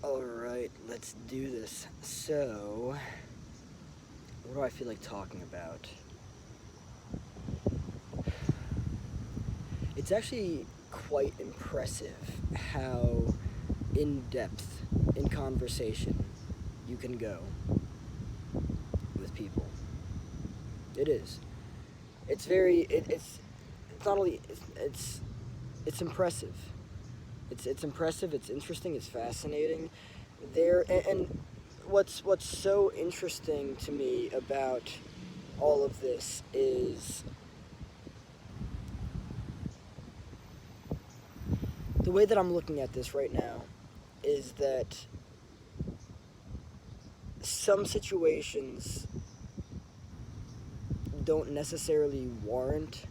Alright, let's do this. So, what do I feel like talking about? It's actually quite impressive how in depth in conversation you can go with people. It is. It's very. It's not only. It's impressive. It's impressive. It's interesting. It's fascinating. And what's so interesting to me about all of this is the way that I'm looking at this right now is that some situations don't necessarily warrant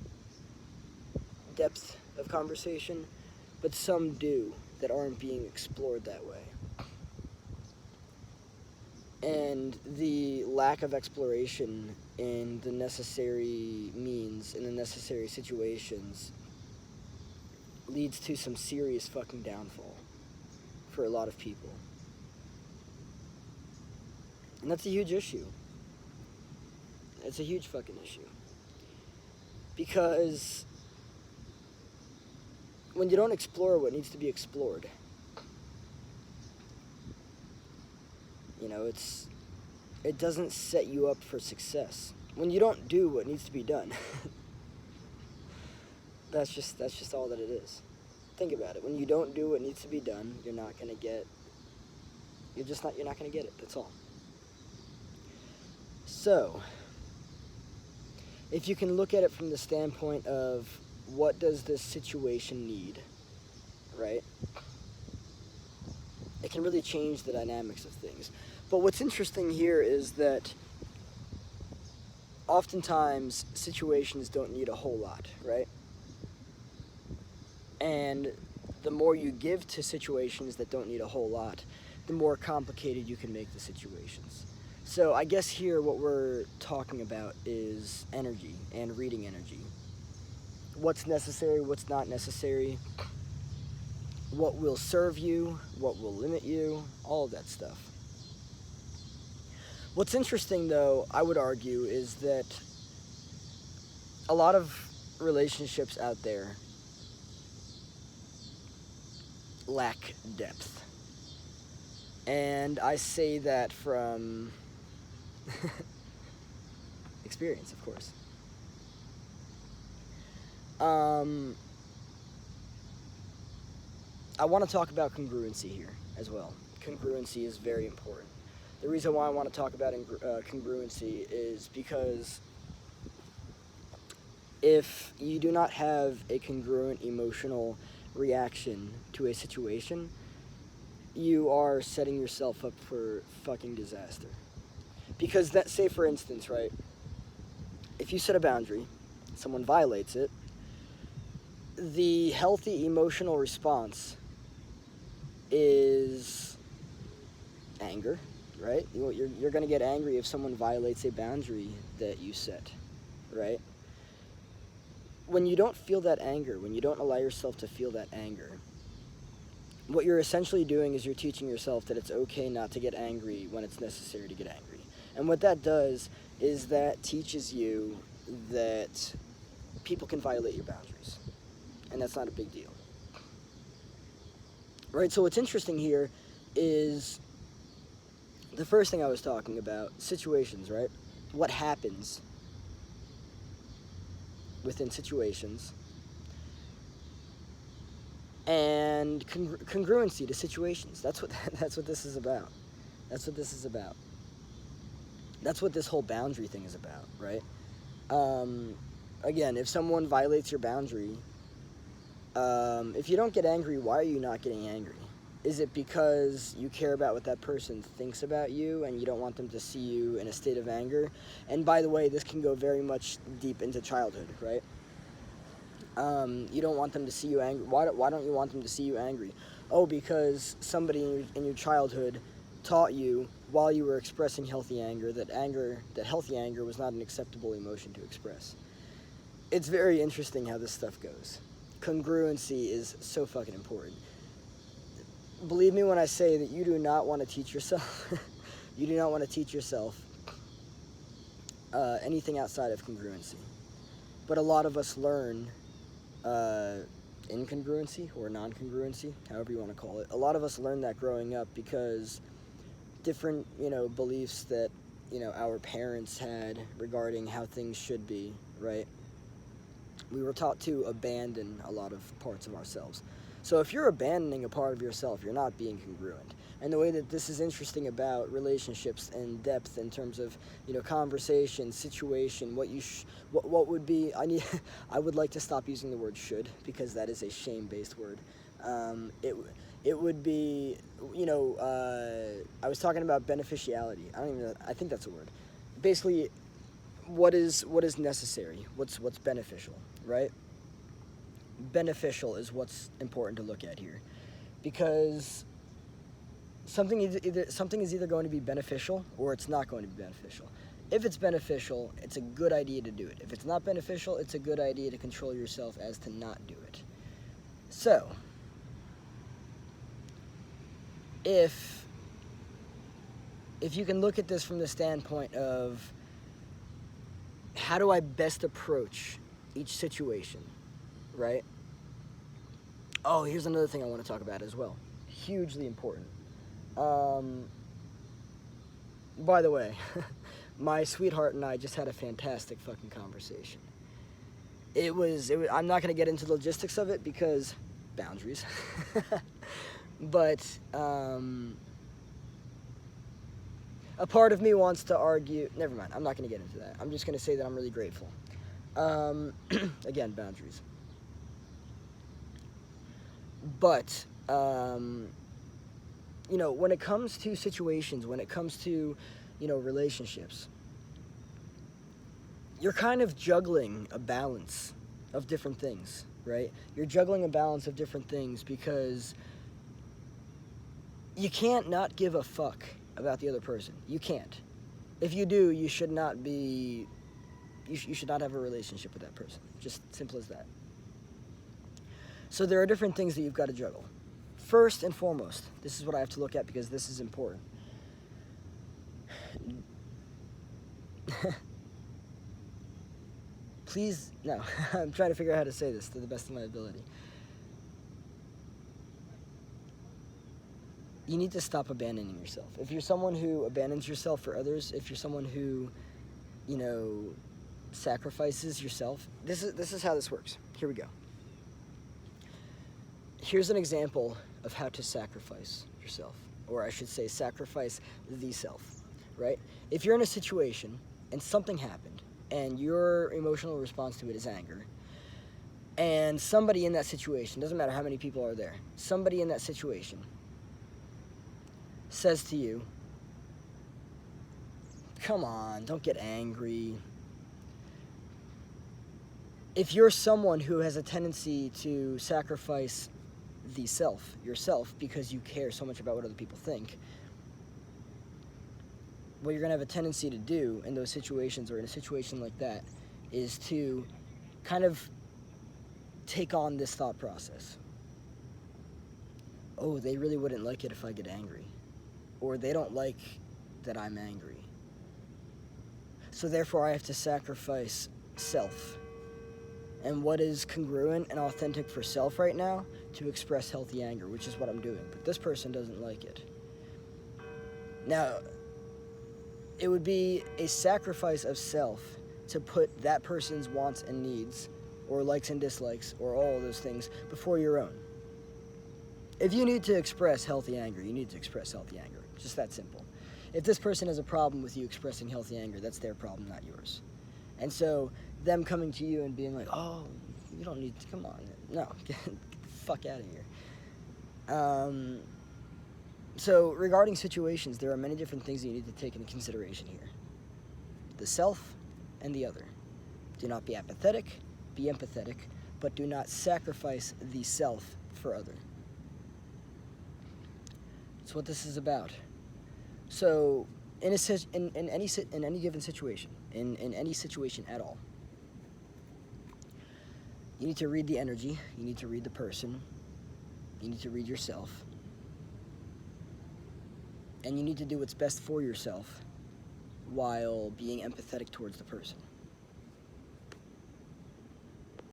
depth of conversation, but some do that aren't being explored that way. And the lack of exploration in the necessary means, in the necessary situations, leads to some serious fucking downfall for a lot of people. And that's a huge issue. It's a huge fucking issue. Because when you don't explore what needs to be explored, it doesn't set you up for success. When you don't do what needs to be done, that's just all that it is. Think about it. When you don't do what needs to be done, you're not gonna get. You're not gonna get it. That's all. So, if you can look at it from the standpoint of what does this situation need, right? It can really change the dynamics of things. But what's interesting here is that oftentimes situations don't need a whole lot, right? And the more you give to situations that don't need a whole lot, the more complicated you can make the situations. So I guess here what we're talking about is energy and reading energy. What's necessary, what's not necessary, what will serve you, what will limit you, all of that stuff. What's interesting, though, I would argue, is that a lot of relationships out there lack depth. And I say that from experience, of course. I want to talk about congruency here as well. Congruency is very important. The reason why I want to talk about congruency is because if you do not have a congruent emotional reaction to a situation, you are setting yourself up for fucking disaster. Because say for instance, right, if you set a boundary, someone violates it, the healthy emotional response is anger, right? You're going to get angry if someone violates a boundary that you set, right? When you don't feel that anger, when you don't allow yourself to feel that anger, what you're essentially doing is you're teaching yourself that it's okay not to get angry when it's necessary to get angry. And what that does is that teaches you that people can violate your boundaries. And that's not a big deal. Right, so what's interesting here is the first thing I was talking about, situations, right? What happens within situations and congruency to situations. That's what this is about. That's what this is about. That's what this whole boundary thing is about, right? Again, if someone violates your boundary, if you don't get angry, why are you not getting angry? Is it because you care about what that person thinks about you and you don't want them to see you in a state of anger? And by the way, this can go very much deep into childhood, right? You don't want them to see you angry. Why don't you want them to see you angry? Oh, because somebody in your childhood taught you while you were expressing healthy anger that healthy anger was not an acceptable emotion to express. It's very interesting how this stuff goes. Congruency is so fucking important. believe me when I say that you do not want to teach yourself. You do not want to teach yourself anything outside of congruency. But a lot of us learn incongruency or non-congruency, however you want to call it. A lot of us learn that growing up because different, beliefs that, our parents had regarding how things should be, right? We were taught to abandon a lot of parts of ourselves. So if you're abandoning a part of yourself, you're not being congruent. And the way that this is interesting about relationships and depth in terms of, conversation, situation, what would be, I would like to stop using the word should, because that is a shame-based word. It would be, I was talking about beneficiality. I think that's a word. Basically, what is necessary? What's beneficial, right? Beneficial is what's important to look at here, because something is either going to be beneficial or it's not going to be beneficial. If it's beneficial, it's a good idea to do it. If it's not beneficial, it's a good idea to control yourself as to not do it. So, if you can look at this from the standpoint of how do I best approach each situation, right? Oh, here's another thing I want to talk about as well. Hugely important. By the way, my sweetheart and I just had a fantastic fucking conversation. I'm not going to get into the logistics of it because boundaries. But a part of me wants to argue. Never mind, I'm not going to get into that. I'm just going to say that I'm really grateful. Again, boundaries. But, when it comes to situations, when it comes to, relationships, you're kind of juggling a balance of different things, right? You're juggling a balance of different things because you can't not give a fuck about the other person. You can't. If you do, you should not have a relationship with that person. Just simple as that. So there are different things that you've got to juggle. First and foremost, this is what I have to look at because this is important. Please, no, I'm trying to figure out how to say this to the best of my ability. You need to stop abandoning yourself. If you're someone who abandons yourself for others, if you're someone who, sacrifices yourself, this is how this works. Here we go. Here's an example of how to sacrifice yourself, or I should say sacrifice the self, right? If you're in a situation and something happened and your emotional response to it is anger, and somebody in that situation, doesn't matter how many people are there, somebody in that situation says to you, come on, don't get angry. If you're someone who has a tendency to sacrifice yourself, because you care so much about what other people think, what you're going to have a tendency to do in those situations, or in a situation like that, is to kind of take on this thought process. Oh, they really wouldn't like it if I get angry. Or they don't like that I'm angry. So therefore I have to sacrifice self. And what is congruent and authentic for self right now? To express healthy anger, which is what I'm doing. But this person doesn't like it. Now, it would be a sacrifice of self to put that person's wants and needs, or likes and dislikes, or all of those things, before your own. If you need to express healthy anger, you need to express healthy anger. Just that simple. If this person has a problem with you expressing healthy anger, that's their problem, not yours. And so, them coming to you and being like, oh, you don't need to, come on. No, get the fuck out of here. So, regarding situations, there are many different things that you need to take into consideration here. The self and the other. Do not be apathetic, be empathetic, but do not sacrifice the self for other. That's what this is about. So, in any given situation, in any situation at all, you need to read the energy, you need to read the person, you need to read yourself, And you need to do what's best for yourself while being empathetic towards the person.